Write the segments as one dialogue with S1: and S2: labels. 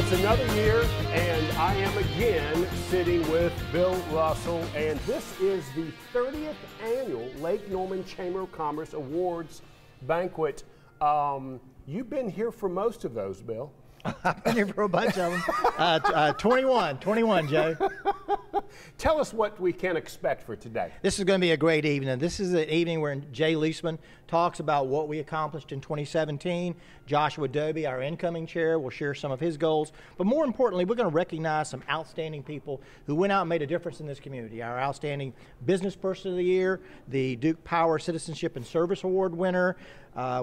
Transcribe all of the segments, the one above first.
S1: It's another year, and I am again sitting with Bill Russell, and this is the 30th annual Lake Norman Chamber of Commerce Awards banquet. You've been here for most of those, Bill.
S2: I've been here for a bunch of them. 21, Joe.
S1: Tell us what we can expect for today.
S2: This is going to be a great evening. This is an evening where Jay Leisman talks about what we accomplished in 2017. Joshua Dobie, our incoming chair, will share some of his goals. But more importantly, we're going to recognize some outstanding people who went out and made a difference in this community. Our outstanding business person of the year, the Duke Power Citizenship and Service Award winner.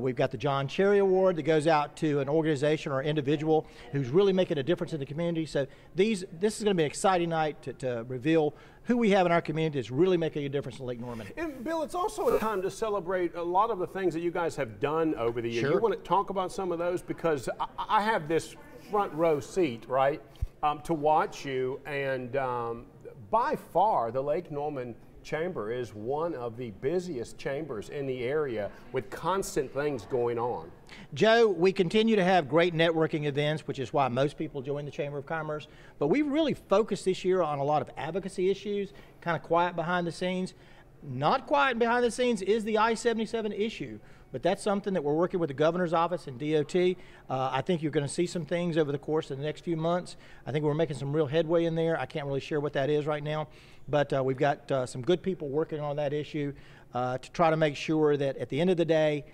S2: We've got the John Cherry Award that goes out to an organization or individual who's really making a difference in the community. So this is going to be an exciting night to reveal who we have in our community that's really making a difference in Lake Norman.
S1: And Bill, it's also a time to celebrate a lot of the things that you guys have done over the years.
S2: Sure.
S1: You want to talk about some of those? Because I have this front row seat, right, to watch you. And by far, the Lake Norman Chamber is one of the busiest chambers in the area with constant things going on.
S2: Joe, we continue to have great networking events, which is why most people join the Chamber of Commerce. But we really focused this year on a lot of advocacy issues, kind of quiet behind the scenes. Not quiet behind the scenes is the I-77 issue, but that's something that we're working with the governor's office and DOT. I think you're going to see some things over the course of the next few months. I think we're making some real headway in there. I can't really share what that is right now, but we've got some good people working on that issue to try to make sure that at the end of the day,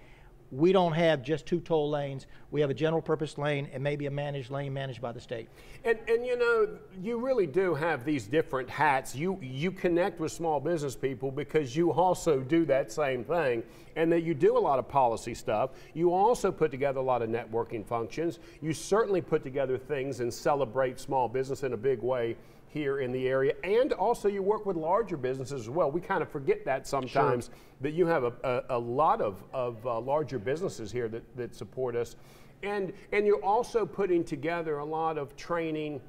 S2: we don't have just two toll lanes. We have a general purpose lane and maybe a managed lane managed by the state.
S1: And you know, you really do have these different hats. You connect with small business people because you also do that same thing, and that you do a lot of policy stuff. You also put together a lot of networking functions. You certainly put together things and celebrate small business in a big way here in the area, and also you work with larger businesses as well. We kind of forget that sometimes. Sure. That you have a lot of larger businesses here that support us, and you're also putting together a lot of training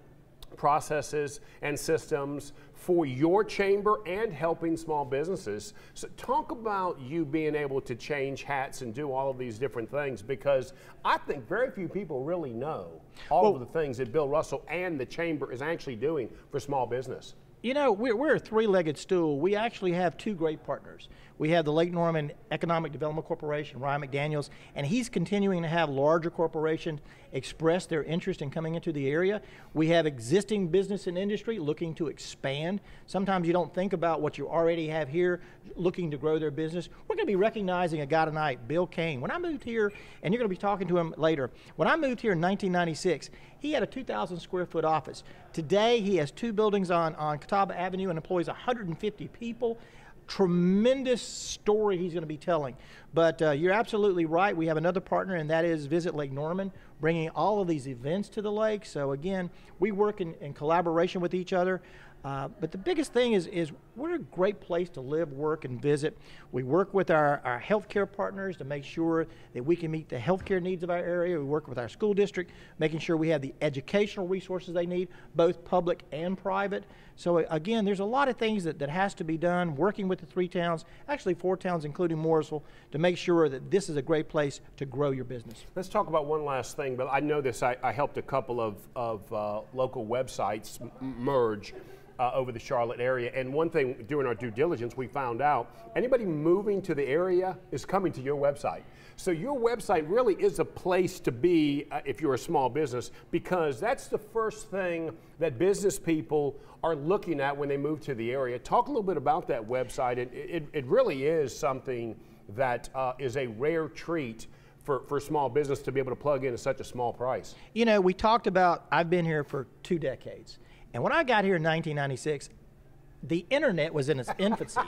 S1: processes and systems for your chamber and helping small businesses. So talk about you being able to change hats and do all of these different things, because I think very few people really know all of the things that Bill Russell and the chamber is actually doing for small business.
S2: You know, we're a three-legged stool. We actually have two great partners. We have the Lake Norman Economic Development Corporation, Ryan McDaniels, and he's continuing to have larger corporations express their interest in coming into the area. We have existing business and industry looking to expand. Sometimes you don't think about what you already have here, looking to grow their business. We're going to be recognizing a guy tonight, Bill Kane. When I moved here, and you're going to be talking to him later, when I moved here in 1996, he had a 2,000 square foot office. Today, he has two buildings on Catawba Avenue and employs 150 people. Tremendous story he's going to be telling. But you're absolutely right. We have another partner, and that is Visit Lake Norman, bringing all of these events to the lake. So again, we work in collaboration with each other. But the biggest thing is we're a great place to live, work, and visit. We work with our healthcare partners to make sure that we can meet the healthcare needs of our area. We work with our school district, making sure we have the educational resources they need, both public and private. So again, there's a lot of things that has to be done, working with the three towns, actually four towns, including Mooresville, to make sure that this is a great place to grow your business.
S1: Let's talk about one last thing, but I know this, I helped a couple of local websites merge over the Charlotte area, and one thing during our due diligence we found out, anybody moving to the area is coming to your website. So your website really is a place to be if you're a small business, because that's the first thing that business people are looking at when they move to the area. Talk a little bit about that website. It really is something that is a rare treat for small business to be able to plug in at such a small price.
S2: You know, we talked about, I've been here for 2 decades. And when I got here in 1996, the internet was in its infancy.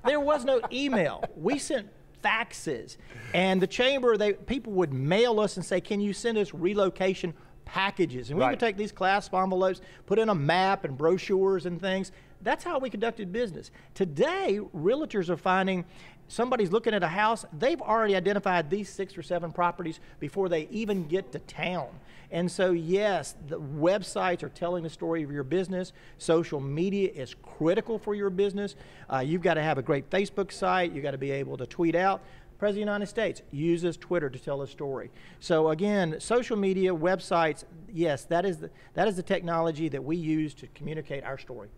S2: There was no email. We sent faxes. And the chamber, people would mail us and say, can you send us relocation packages? And we would take these clasp envelopes, put in a map and brochures and things. That's how we conducted business. Today, realtors are finding somebody's looking at a house, they've already identified these 6 or 7 properties before they even get to town. And so yes, the websites are telling the story of your business. Social media is critical for your business. You've got to have a great Facebook site. You've got to be able to tweet out. President of the United States uses Twitter to tell his story. So again, social media, websites, yes, that is the technology that we use to communicate our story.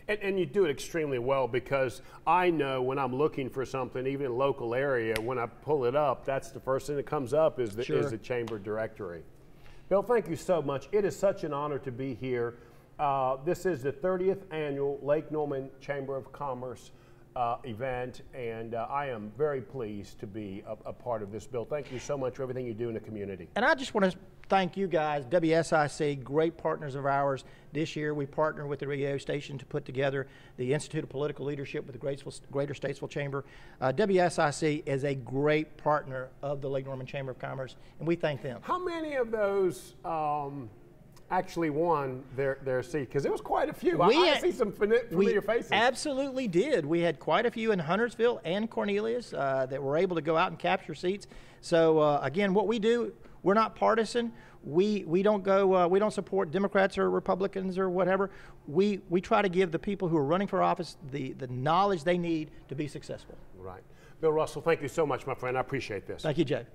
S1: And you do it extremely well, because I know when I'm looking for something, even in a local area, when I pull it up, that's the first thing that comes up is the Chamber directory. Bill, thank you so much. It is such an honor to be here. This is the 30th annual Lake Norman Chamber of Commerce event, and I am very pleased to be a part of this, Bill. Thank you so much for everything you do in the community.
S2: And I just want to thank you guys, WSIC, great partners of ours. This year we partnered with the radio station to put together the Institute of Political Leadership with the Greater Statesville Chamber. WSIC is a great partner of the Lake Norman Chamber of Commerce, and we thank them.
S1: How many of those actually won their seat? Because there was quite a few. I see some familiar faces.
S2: We absolutely did. We had quite a few in Huntersville and Cornelius that were able to go out and capture seats. So again, what we do, we're not partisan. We don't go. We don't support Democrats or Republicans or whatever. We try to give the people who are running for office the knowledge they need to be successful.
S1: Right. Bill Russell, thank you so much, my friend. I appreciate this.
S2: Thank you, Joe.